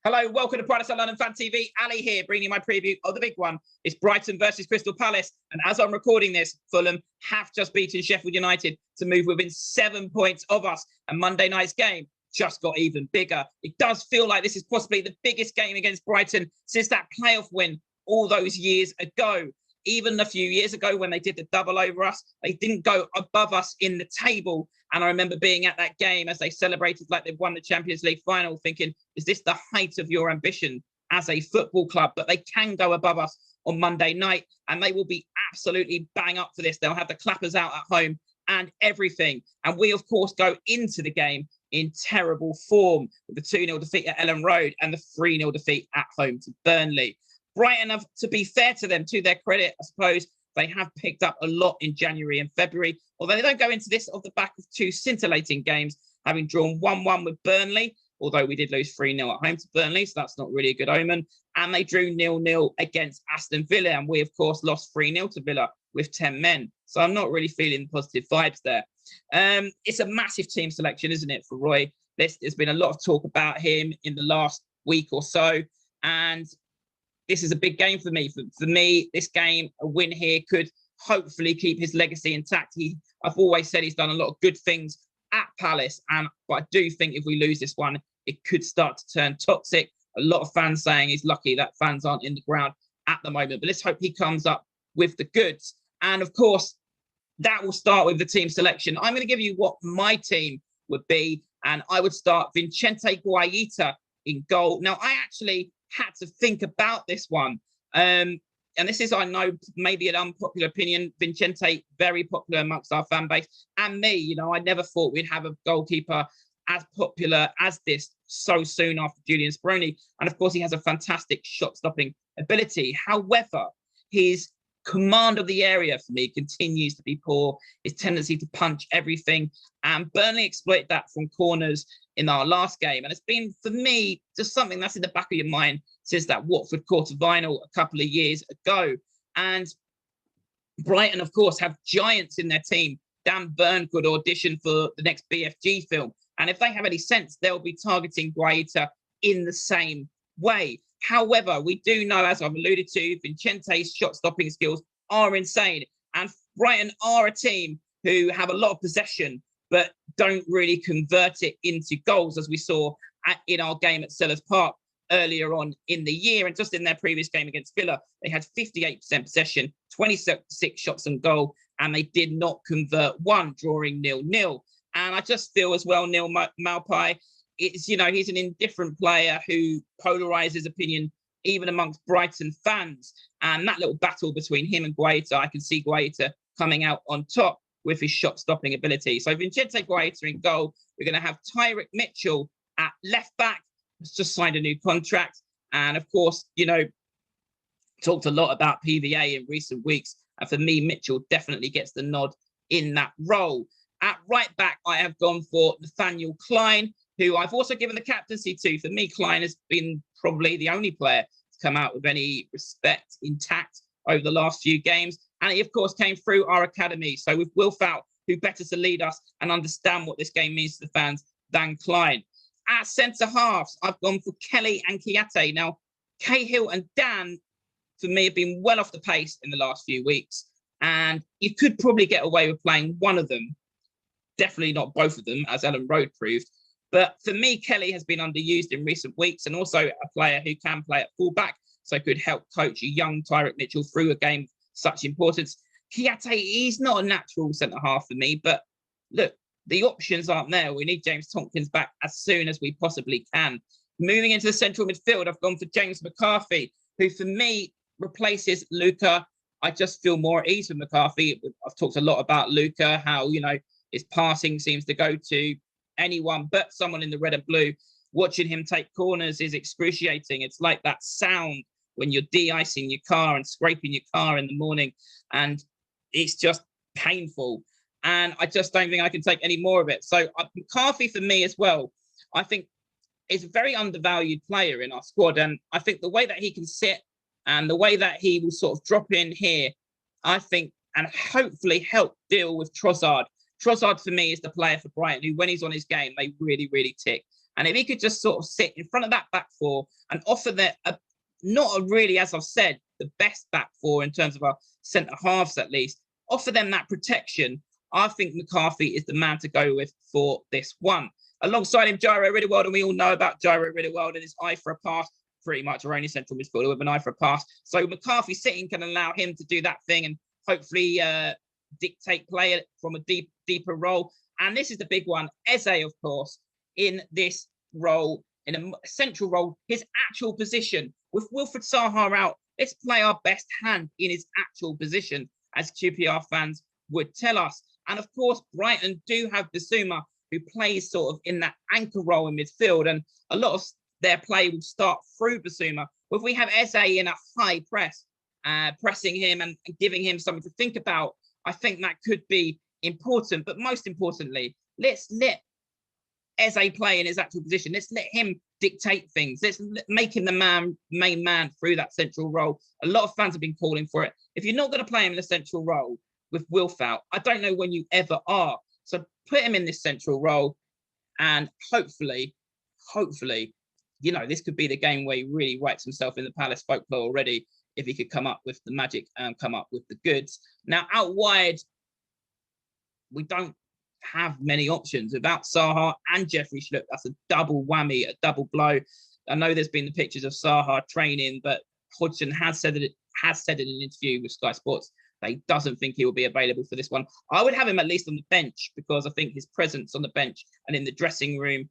Hello, welcome to Brighton London Fan TV. Ali here, bringing you my preview of the big one. It's Brighton versus Crystal Palace. And as I'm recording this, Fulham have just beaten Sheffield United to move within 7 points of us. And Monday night's game just got even bigger. It does feel like this is possibly the biggest game against Brighton since that playoff win all those years ago. Even a few years ago when they did the double over us, they didn't go above us in the table. And I remember being at that game as they celebrated like they've won the Champions League final, thinking, is this the height of your ambition as a football club? But they can go above us on Monday night, and they will be absolutely bang up for this. They'll have the clappers out at home and everything. And we, of course, go into the game in terrible form with the 2-0 defeat at Ellen Road and the 3-0 defeat at home to Burnley. Brighton have, to be fair to them, to their credit, I suppose, they have picked up a lot in January and February, although they don't go into this off the back of two scintillating games, having drawn 1-1 with Burnley, although we did lose 3-0 at home to Burnley, so that's not really a good omen. And they drew 0-0 against Aston Villa, and we, of course, lost 3-0 to Villa with 10 men. So I'm not really feeling positive vibes there. It's a massive team selection, isn't it, for Roy? There's been a lot of talk about him in the last week or so, and this is a big game for me. For me, this game, a win here could hopefully keep his legacy intact. I've always said he's done a lot of good things at Palace, but I do think if we lose this one, it could start to turn toxic. A lot of fans saying he's lucky that fans aren't in the ground at the moment. But let's hope he comes up with the goods. And of course, that will start with the team selection. I'm going to give you what my team would be, and I would start Vicente Guaita in goal. Now, I actually had to think about this one. And this is, I know, maybe an unpopular opinion. Vicente, very popular amongst our fan base. And me, you know, I never thought we'd have a goalkeeper as popular as this so soon after Julian Speroni. And of course, he has a fantastic shot-stopping ability. However, his command of the area for me continues to be poor. His tendency to punch everything. And Burnley exploited that from corners in our last game. And it's been, for me, just something that's in the back of your mind since that Watford quarter-final a couple of years ago. And Brighton, of course, have giants in their team. Dan Burn could audition for the next BFG film. And if they have any sense, they'll be targeting Guaita in the same way. However, we do know, as I've alluded to, Vincente's shot-stopping skills are insane. And Brighton are a team who have a lot of possession, but don't really convert it into goals, as we saw in our game at Sellers Park earlier on in the year. And just in their previous game against Villa, they had 58% possession, 26 shots on goal, and they did not convert one, drawing 0-0. And I just feel as well, Neil Maupay, it's, you know, he's an indifferent player who polarizes opinion even amongst Brighton fans. And that little battle between him and Guaita, I can see Guaita coming out on top with his shot-stopping ability. So Vicente Guaita in goal. We're going to have Tyrick Mitchell at left back. He's just signed a new contract. And of course, you know, talked a lot about PVA in recent weeks. And for me, Mitchell definitely gets the nod in that role. At right back, I have gone for Nathaniel Klein, who I've also given the captaincy to. For me, Klein has been probably the only player to come out with any respect intact over the last few games. And he, of course, came through our academy. So with Will Fout, who better to lead us and understand what this game means to the fans than Klein. At centre-halves, I've gone for Kelly and Kiate. Now, Cahill and Dan, for me, have been well off the pace in the last few weeks. And you could probably get away with playing one of them. Definitely not both of them, as Ellen Road proved. But for me, Kelly has been underused in recent weeks, and also a player who can play at fullback, so could help coach a young Tyrick Mitchell through a game of such importance. Kiate, he's not a natural centre-half for me, but look, the options aren't there. We need James Tompkins back as soon as we possibly can. Moving into the central midfield, I've gone for James McCarthy, who for me replaces Luca. I just feel more at ease with McCarthy. I've talked a lot about Luca, how, you know, his passing seems to go to anyone but someone in the red and blue. Watching him take corners is excruciating. It's like that sound when you're de-icing your car and scraping your car in the morning, and it's just painful. And I just don't think I can take any more of it. So McCarthy, for me as well, I think is a very undervalued player in our squad. And I think the way that he can sit and the way that he will sort of drop in here, I think, and hopefully help deal with Trossard. Trossard, for me, is the player for Brighton who, when he's on his game, they really, really tick. And if he could just sort of sit in front of that back four and offer that, not a really, as I've said, the best back four in terms of our centre halves at least, offer them that protection, I think McCarthy is the man to go with for this one. Alongside him, Jairo Riddlewald, and we all know about Jairo Riddlewald and his eye for a pass, pretty much our only central midfielder with an eye for a pass. So McCarthy sitting can allow him to do that thing and hopefully dictate play from a deeper role. And this is the big one. Eze, of course, in this role, in a central role, his actual position. With Wilfried Zaha out, let's play our best hand in his actual position, as QPR fans would tell us. And of course, Brighton do have Bissouma, who plays sort of in that anchor role in midfield. And a lot of their play will start through Bissouma. But if we have Eze in a high press, pressing him and giving him something to think about, I think that could be important. But most importantly, let's let Eze play in his actual position. Let's let him dictate things. Let's make him the main man through that central role. A lot of fans have been calling for it. If you're not going to play him in the central role with Wilf out, I don't know when you ever are. So put him in this central role, and hopefully, you know, this could be the game where he really writes himself in the Palace folklore already, if he could come up with the magic and come up with the goods. Now, out wide, we don't have many options. Without Zaha and Jeffrey Schlupp, that's a double whammy, a double blow. I know there's been the pictures of Zaha training, but Hodgson has said in an interview with Sky Sports that he doesn't think he will be available for this one. I would have him at least on the bench, because I think his presence on the bench and in the dressing room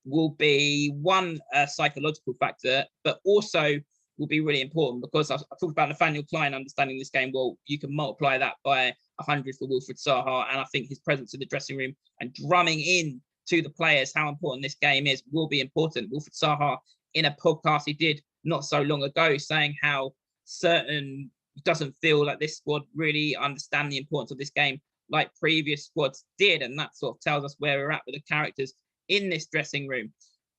will be one psychological factor, but also will be really important, because I talked about Nathaniel Klein understanding this game. Well, you can multiply that by 100 for Wilfried Zaha, and I think his presence in the dressing room and drumming in to the players how important this game is will be important. Wilfried Zaha, in a podcast he did not so long ago, saying how certain doesn't feel like this squad really understand the importance of this game like previous squads did, and that sort of tells us where we're at with the characters in this dressing room.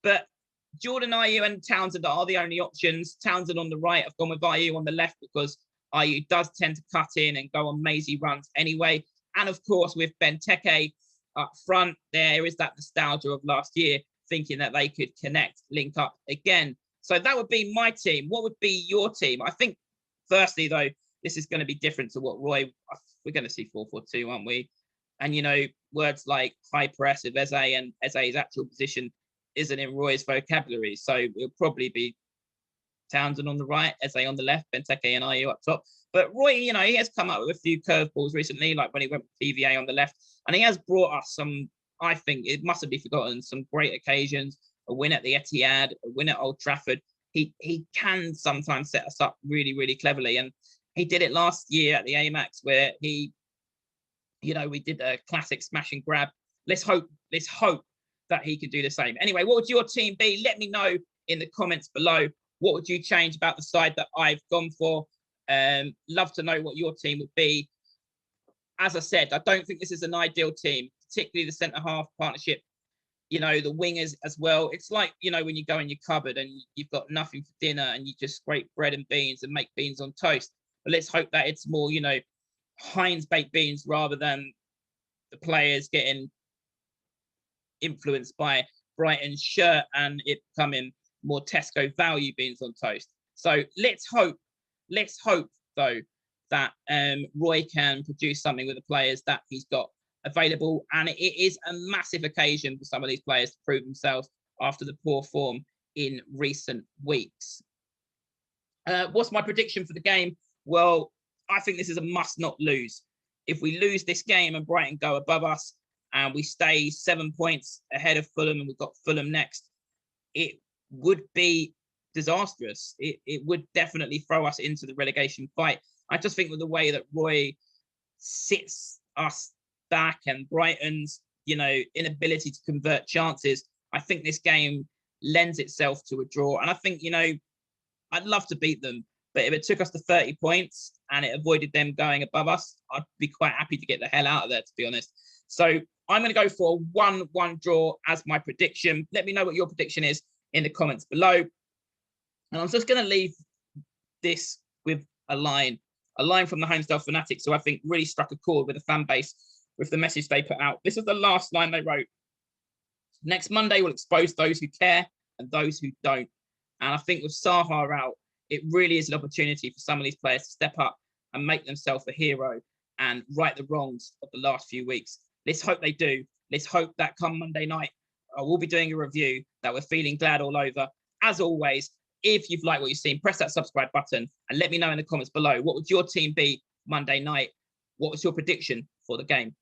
But Jordan Ayew and Townsend are the only options. Townsend on the right, I've gone with Ayew on the left because Ayew does tend to cut in and go on mazy runs anyway. And of course, with Benteke up front, there is that nostalgia of last year, thinking that they could connect, link up again. So that would be my team. What would be your team? I think, firstly, though, this is going to be different to what Roy, we're going to see 4-4-2, aren't we? And, you know, words like high press of Eze and Eze's actual position isn't in Roy's vocabulary. So it'll probably be Townsend on the right, Eze on the left, Benteke and Ayew up top. But Roy, you know, he has come up with a few curveballs recently, like when he went with TVA on the left. And he has brought us some, I think it mustn't be forgotten, some great occasions, a win at the Etihad, a win at Old Trafford. He can sometimes set us up really, really cleverly. And he did it last year at the Amex, where he, you know, we did a classic smash and grab. Let's hope that he can do the same. Anyway, what would your team be? Let me know in the comments below. What would you change about the side that I've gone for? Love to know what your team would be. As I said, I don't think this is an ideal team, particularly the centre-half partnership. You know, the wingers as well. It's like, you know, when you go in your cupboard and you've got nothing for dinner and you just scrape bread and beans and make beans on toast. But let's hope that it's more, you know, Heinz baked beans rather than the players getting influenced by Brighton's shirt and it becoming more Tesco value beans on toast. So let's hope though that Roy can produce something with the players that he's got available, and it is a massive occasion for some of these players to prove themselves after the poor form in recent weeks. What's my prediction for the game? Well, I think this is a must not lose. If we lose this game and Brighton go above us and we stay 7 points ahead of Fulham and we've got Fulham next, it would be disastrous. It would definitely throw us into the relegation fight. I just think with the way that Roy sits us back and Brighton's, you know, inability to convert chances, I think this game lends itself to a draw. And I think, you know, I'd love to beat them, but if it took us to 30 points and it avoided them going above us, I'd be quite happy to get the hell out of there, to be honest. So I'm going to go for a 1-1 draw as my prediction. Let me know what your prediction is in the comments below. And I'm just going to leave this with a line from the Homestyle Fanatics, who I think really struck a chord with the fan base with the message they put out. This is the last line they wrote. Next Monday, we'll expose those who care and those who don't. And I think with Zaha out, it really is an opportunity for some of these players to step up and make themselves a hero and right the wrongs of the last few weeks. Let's hope they do. Let's hope that come Monday night, we'll be doing a review that we're feeling glad all over. As always, if you've liked what you've seen, press that subscribe button and let me know in the comments below. What would your team be Monday night? What was your prediction for the game?